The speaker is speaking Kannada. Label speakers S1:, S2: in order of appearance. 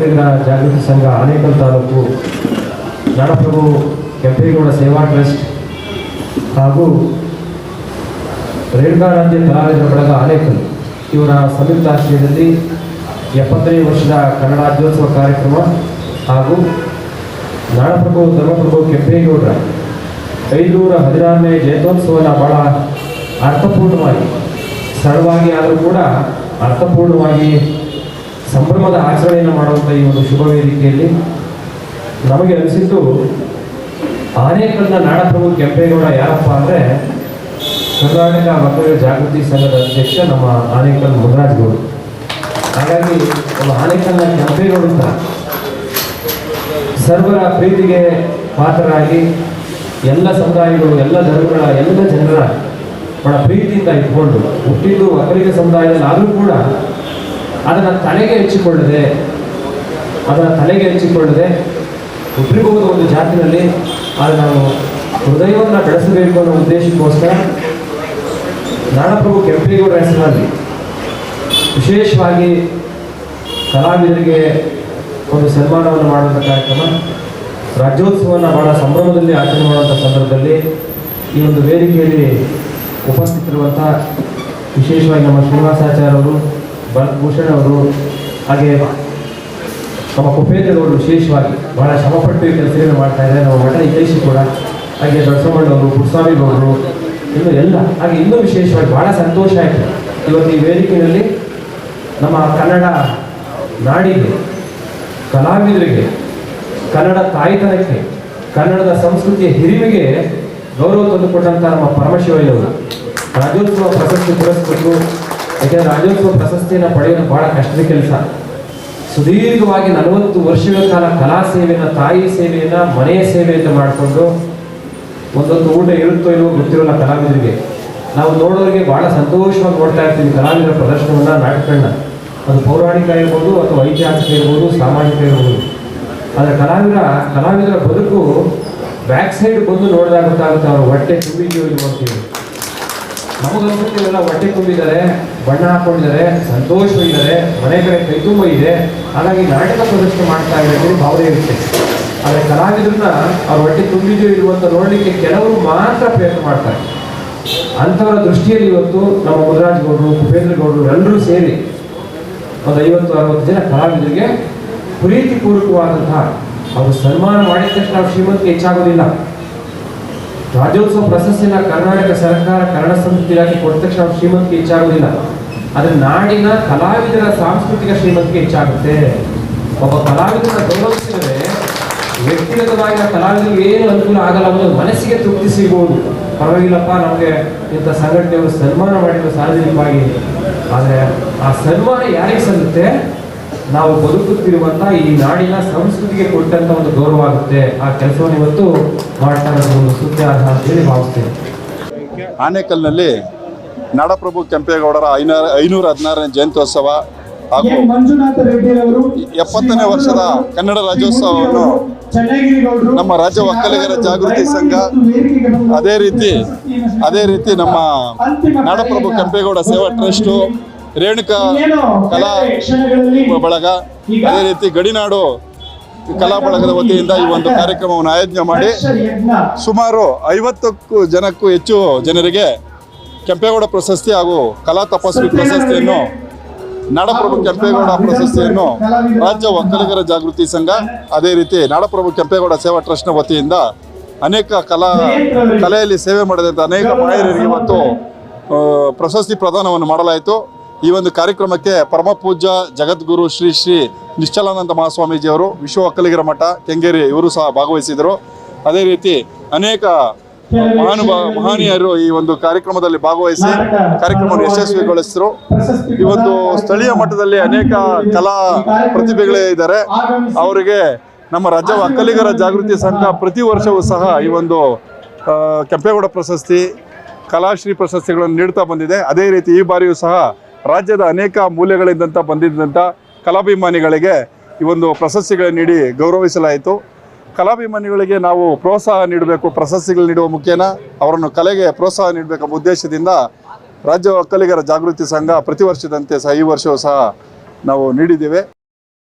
S1: ಒಕ್ಕಲಿಗರ ಜಾಗೃತಿ ಸಂಘ ಆನೇಕಲ್ ತಾಲೂಕು ನಾಡಪ್ರಭು ಕೆಂಪೇಗೌಡ ಸೇವಾ ಟ್ರಸ್ಟ್ ಹಾಗೂ ರೇಣುಕಾರಾಧ್ಯ ಕಲಾವಿದರ ಬಳಗ ಆನೇಕಲ್ ಇವರ ಸಂಯುಕ್ತಾಶ್ರಯದಲ್ಲಿ 70ನೇ ವರ್ಷದ ಕನ್ನಡ ರಾಜ್ಯೋತ್ಸವ ಕಾರ್ಯಕ್ರಮ ಹಾಗೂ ನಾಡಪ್ರಭು ಧರ್ಮಪ್ರಭು ಕೆಂಪೇಗೌಡರ 516ನೇ ಜಯಂತ್ಯೋತ್ಸವನ ಬಹಳ ಅರ್ಥಪೂರ್ಣವಾಗಿ ಸರಳವಾಗಿ ಆದರೂ ಕೂಡ ಅರ್ಥಪೂರ್ಣವಾಗಿ ಸಂಭ್ರಮದ ಆಚರಣೆಯನ್ನು ಮಾಡುವಂಥ ಈ ಒಂದು ಶುಭ ವೇದಿಕೆಯಲ್ಲಿ ನಮಗೆ ಅನಿಸಿದ್ದು ಆನೇಕಲ್ನ ನಾಡಪ್ರಭು ಕೆಂಪೇಗೌಡ ಯಾರಪ್ಪ ಅಂದರೆ ಕರ್ನಾಟಕ ಒಕ್ಕಲಿಗರ ಜಾಗೃತಿ ಸಂಘದ ಅಧ್ಯಕ್ಷ ನಮ್ಮ ಆನೇಕಲ್ ಮುನರಾಜ್ ಗೌಡ. ಹಾಗಾಗಿ ನಮ್ಮ ಆನೇಕಲ್ನ ಕೆಂಪೇಗೌಡ ಅಂತ ಸರ್ವರ ಪ್ರೀತಿಗೆ ಪಾತ್ರರಾಗಿ ಎಲ್ಲ ಸಮುದಾಯಗಳು, ಎಲ್ಲ ಧರ್ಮಗಳ, ಎಲ್ಲ ಜನರ ಬಹಳ ಪ್ರೀತಿಯಿಂದ ಇಟ್ಕೊಂಡು ಹುಟ್ಟಿದ್ದು ಒಕ್ಕಲಿಗ ಸಮುದಾಯದಲ್ಲಿ ಆದರೂ ಕೂಡ ಅದನ್ನು ತಲೆಗೆ ಹೆಚ್ಚಿಕೊಳ್ಳದೆ ಹುಟ್ಟಿರಬಹುದು ಒಂದು ಜಾತಿನಲ್ಲಿ, ಆದರೆ ನಾವು ಹೃದಯವನ್ನು ಬೆಳೆಸಬೇಕು ಅನ್ನೋ ಉದ್ದೇಶಕ್ಕೋಸ್ಕರ ನಾಡಪ್ರಭು ಕೆಂಪೇಗೌಡರ ಹೆಸರಿನಲ್ಲಿ ವಿಶೇಷವಾಗಿ ಕಲಾವಿದರಿಗೆ ಒಂದು ಸನ್ಮಾನವನ್ನು ಮಾಡುವಂಥ ಕಾರ್ಯಕ್ರಮ, ರಾಜ್ಯೋತ್ಸವವನ್ನು ಬಹಳ ಸಂಭ್ರಮದಲ್ಲಿ ಆಚರಣೆ ಮಾಡುವಂಥ ಸಂದರ್ಭದಲ್ಲಿ ಈ ಒಂದು ವೇದಿಕೆಯಲ್ಲಿ ಉಪಸ್ಥಿತರಿರುವಂಥ ವಿಶೇಷವಾಗಿ ನಮ್ಮ ಶ್ರೀನಿವಾಸಾಚಾರ್ಯ ಅವರು, ಭರತ್ ಅವರು, ಹಾಗೆ ನಮ್ಮ ಕುಪೇಂದ್ರವರು ವಿಶೇಷವಾಗಿ ಬಹಳ ಶ್ರಮಪಟ್ಟು ಈ ಕೆಲಸವನ್ನು ಮಾಡ್ತಾ ಇದ್ದಾರೆ. ನಮ್ಮ ಮಠ ಹಿತೈಷಿ ಕೂಡ, ಹಾಗೆ ದೊಡ್ಡಸಮಣ್ಣವರು, ಪುಟ್ಸ್ವಾಮಿ ಗೌಡರು, ಇನ್ನು ಎಲ್ಲ, ಹಾಗೆ ಇನ್ನೂ ವಿಶೇಷವಾಗಿ ಬಹಳ ಸಂತೋಷ ಆಯಿತು ಇವತ್ತು ಈ ವೇದಿಕೆಯಲ್ಲಿ ನಮ್ಮ ಕನ್ನಡ ನಾಡಿಗೆ, ಕಲಾವಿದರಿಗೆ, ಕನ್ನಡ ತಾಯ್ತನಕ್ಕೆ, ಕನ್ನಡದ ಸಂಸ್ಕೃತಿಯ ಹಿರಿಮೆಗೆ ಗೌರವ ತಂದುಕೊಂಡಂಥ ನಮ್ಮ ಪರಮಶಿವಯ್ಯನವರು ರಾಜ್ಯೋತ್ಸವ ಪ್ರಶಸ್ತಿ ಪುರಸ್ಕೃತರು. ಯಾಕೆಂದರೆ ರಾಜ್ಯೋತ್ಸವ ಪ್ರಶಸ್ತಿಯನ್ನು ಪಡೆಯೋದು ಬಹಳ ಕಷ್ಟದ ಕೆಲಸ. ಸುದೀರ್ಘವಾಗಿ 40 ವರ್ಷಗಳ ಕಾಲ ಕಲಾ ಸೇವೆಯನ್ನು, ತಾಯಿ ಸೇವೆಯನ್ನು, ಮನೆಯ ಸೇವೆಯನ್ನು ಮಾಡಿಕೊಂಡು ಒಂದೊಂದು ಊಟ ಇರುತ್ತೋ ಇಲ್ವೋ ಗೊತ್ತಿರೋಲ್ಲ ಕಲಾವಿದರಿಗೆ. ನಾವು ನೋಡೋರಿಗೆ ಬಹಳ ಸಂತೋಷವಾಗಿ ನೋಡ್ತಾ ಇರ್ತೀವಿ ಕಲಾವಿದರ ಪ್ರದರ್ಶನವನ್ನು, ನಾಟಕಗಳನ್ನ. ಅದು ಪೌರಾಣಿಕ ಇರ್ಬೋದು ಅಥವಾ ಐತಿಹಾಸಿಕ ಇರ್ಬೋದು, ಸಾಮಾಜಿಕ ಇರ್ಬೋದು. ಆದರೆ ಕಲಾವಿದರ ಬದುಕು ಬ್ಯಾಕ್ ಸೈಡ್ ಬಂದು ನೋಡಿದಾಗ ಗೊತ್ತಾಗುತ್ತೆ ಅವ್ರ ಹೊಟ್ಟೆ ತುಂಬಿದೆಯೋ ಇಲ್ವೋ ಅಂತೀವಿ. ನಮಗನ್ಸುತ್ತೀವಲ್ಲ ಹೊಟ್ಟೆ ತುಂಬಿದ್ದಾರೆ, ಬಣ್ಣ ಹಾಕೊಂಡಿದ್ದಾರೆ, ಸಂತೋಷವಾಗಿದ್ದಾರೆ, ಮನೆ ಕಡೆ ಕೈ ತುಂಬ ಇದೆ, ಹಾಗಾಗಿ ನಾಟಕ ಪ್ರದರ್ಶನ ಮಾಡ್ತಾ ಇದ್ದಾರೆ ಭಾವನೆ ಇರುತ್ತೆ. ಆದರೆ ಕಲಾವಿದ್ರನ್ನ ಅವ್ರ ಹೊಟ್ಟೆ ತುಂಬಿದೆಯೋ ಇಲ್ವೋ ಅಂತ ನೋಡಲಿಕ್ಕೆ ಕೆಲವರು ಮಾತ್ರ ಪ್ರಯತ್ನ ಮಾಡ್ತಾರೆ. ಅಂಥವರ ದೃಷ್ಟಿಯಲ್ಲಿ ಇವತ್ತು ನಮ್ಮ ಮುನರಾಜ್ ಗೌಡರು, ಕುಪೇಂದ್ರ ಗೌಡರು ಎಲ್ಲರೂ ಸೇರಿ ಒಂದು 50-60 ಜನ ಕಲಾವಿದರಿಗೆ ಪ್ರೀತಿಪೂರ್ವಕವಾದಂತಹ ಅವರು ಸನ್ಮಾನ ಮಾಡಿದ ತಕ್ಷಣ ನಾವು ಶ್ರೀಮಂತಿಗೆ ಹೆಚ್ಚಾಗೋದಿಲ್ಲ. ರಾಜ್ಯೋತ್ಸವ ಪ್ರಶಸ್ತಿನ ಕರ್ನಾಟಕ ಸರ್ಕಾರ ಕನ್ನಡ ಸಂಸ್ಕೃತಿ ಇಲಾಖೆ ಕೊಟ್ಟ ತಕ್ಷಣ ನಾವು ಶ್ರೀಮಂತಿಗೆ ಹೆಚ್ಚಾಗೋದಿಲ್ಲ. ಆದರೆ ನಾಡಿನ ಕಲಾವಿದರ ಸಾಂಸ್ಕೃತಿಕ ಶ್ರೀಮಂತಿಗೆ ಹೆಚ್ಚಾಗುತ್ತೆ. ಒಬ್ಬ ಕಲಾವಿದರನ್ನ ಗೌರವಿಸಿದರೆ ವ್ಯಕ್ತಿಗತವಾಗಿ ಆ ಕಲಾವಿದರಿಗೆ ಏನು ಅನುಕೂಲ ಆಗಲ್ಲ, ಅನ್ನೋದು ಮನಸ್ಸಿಗೆ ತೃಪ್ತಿ ಸಿಗ್ಬೋದು. ಪರವಾಗಿಲ್ಲಪ್ಪ, ನಮಗೆ ಇಂಥ ಸಂಘಟನೆಯವರು ಸನ್ಮಾನ ಮಾಡಿದ್ರು ಸಾರ್ವಜನಿಕವಾಗಿ. ಆದರೆ ಆ ಸನ್ಮಾನ ಯಾರಿಗೆ ಸಲ್ಲುತ್ತೆ? ನಾವು ಬದುಕುತ್ತಿರುವಂಥ ಈ ನಾಡಿನ ಸಂಸ್ಕೃತಿಗೆ ಕೊಟ್ಟಂಥ ಒಂದು ಗೌರವ ಆಗುತ್ತೆ. ಆ ಕೆಲಸವನ್ನು ಇವತ್ತು ಮಾಡ್ತಾ ಇರೋದು ಒಂದು ಸ್ತುತ್ಯ ಅಂತ ಹೇಳಿ ಭಾವಿಸ್ತೇನೆ.
S2: ಆನೇಕಲ್ನಲ್ಲಿ ನಾಡಪ್ರಭು ಕೆಂಪೇಗೌಡರ 516ನೇ ಜಯಂತ್ಯೋತ್ಸವ ಹಾಗೂ 70ನೇ ವರ್ಷದ ಕನ್ನಡ ರಾಜ್ಯೋತ್ಸವವನ್ನು ನಮ್ಮ ರಾಜ್ಯ ಒಕ್ಕಲಿಗರ ಜಾಗೃತಿ ಸಂಘ, ಅದೇ ರೀತಿ ನಮ್ಮ ನಾಡಪ್ರಭು ಕೆಂಪೇಗೌಡ ಸೇವಾ ಟ್ರಸ್ಟು, ರೇಣುಕಾ ಕಲಾ ಬಳಗ, ಅದೇ ರೀತಿ ಗಡಿನಾಡು ಕಲಾ ಬಳಗದ ವತಿಯಿಂದ ಈ ಒಂದು ಕಾರ್ಯಕ್ರಮವನ್ನು ಆಯೋಜನೆ ಮಾಡಿ ಸುಮಾರು 50ಕ್ಕೂ ಜನಕ್ಕೂ ಹೆಚ್ಚು ಜನರಿಗೆ ಕೆಂಪೇಗೌಡ ಪ್ರಶಸ್ತಿ ಹಾಗೂ ಕಲಾ ತಪಸ್ವಿ ಪ್ರಶಸ್ತಿಯನ್ನು, ನಾಡಪ್ರಭು ಕೆಂಪೇಗೌಡ ಪ್ರಶಸ್ತಿಯನ್ನು ರಾಜ್ಯ ಒಕ್ಕಲಿಗರ ಜಾಗೃತಿ ಸಂಘ, ಅದೇ ರೀತಿ ನಾಡಪ್ರಭು ಕೆಂಪೇಗೌಡ ಸೇವಾ ಟ್ರಸ್ಟ್ನ ವತಿಯಿಂದ ಅನೇಕ ಕಲೆಯಲ್ಲಿ ಸೇವೆ ಮಾಡಿದಂಥ ಅನೇಕ ಮಹಿಳೆಯರಿಗೆ ಇವತ್ತು ಪ್ರಶಸ್ತಿ ಪ್ರದಾನವನ್ನು ಮಾಡಲಾಯಿತು. ಈ ಒಂದು ಕಾರ್ಯಕ್ರಮಕ್ಕೆ ಪರಮ ಪೂಜ್ಯ ಜಗದ್ಗುರು ಶ್ರೀ ಶ್ರೀ ನಿಶ್ಚಲಾನಂದ ಮಹಾಸ್ವಾಮೀಜಿಯವರು, ವಿಶ್ವ ಒಕ್ಕಲಿಗರ ಮಠ ಕೆಂಗೇರಿ ಇವರು ಸಹ ಭಾಗವಹಿಸಿದರು. ಅದೇ ರೀತಿ ಅನೇಕ ಮಹನೀಯರು ಈ ಒಂದು ಕಾರ್ಯಕ್ರಮದಲ್ಲಿ ಭಾಗವಹಿಸಿ ಕಾರ್ಯಕ್ರಮವನ್ನು ಯಶಸ್ವಿಗೊಳಿಸಿದರು. ಈ ಒಂದು ಸ್ಥಳೀಯ ಮಟ್ಟದಲ್ಲಿ ಅನೇಕ ಕಲಾ ಪ್ರತಿಭೆಗಳೇ ಇದ್ದಾರೆ. ಅವರಿಗೆ ನಮ್ಮ ರಾಜ್ಯ ಒಕ್ಕಲಿಗರ ಜಾಗೃತಿ ಸಂಘ ಪ್ರತಿ ವರ್ಷವೂ ಸಹ ಈ ಒಂದು ಕೆಂಪೇಗೌಡ ಪ್ರಶಸ್ತಿ, ಕಲಾಶ್ರೀ ಪ್ರಶಸ್ತಿಗಳನ್ನು ನೀಡ್ತಾ ಬಂದಿದೆ. ಅದೇ ರೀತಿ ಈ ಬಾರಿಯೂ ಸಹ ರಾಜ್ಯದ ಅನೇಕ ಮೂಲೆಗಳಿಂದ ಬಂದಿದ್ದಂಥ ಕಲಾಭಿಮಾನಿಗಳಿಗೆ ಈ ಒಂದು ಪ್ರಶಸ್ತಿಗಳನ್ನು ನೀಡಿ ಗೌರವಿಸಲಾಯಿತು. ಕಲಾಭಿಮಾನಿಗಳಿಗೆ ನಾವು ಪ್ರೋತ್ಸಾಹ ನೀಡಬೇಕು, ಪ್ರಶಸ್ತಿಗಳು ನೀಡುವ ಮುಖೇನ ಅವರನ್ನು ಕಲೆಗೆ ಪ್ರೋತ್ಸಾಹ ನೀಡಬೇಕೆಂಬ ಉದ್ದೇಶದಿಂದ ರಾಜ್ಯ ಒಕ್ಕಲಿಗರ ಜಾಗೃತಿ ಸಂಘ ಪ್ರತಿ ವರ್ಷದಂತೆ ಸಹ ಈ ವರ್ಷವೂ ಸಹ ನಾವು ನೀಡಿದ್ದೇವೆ.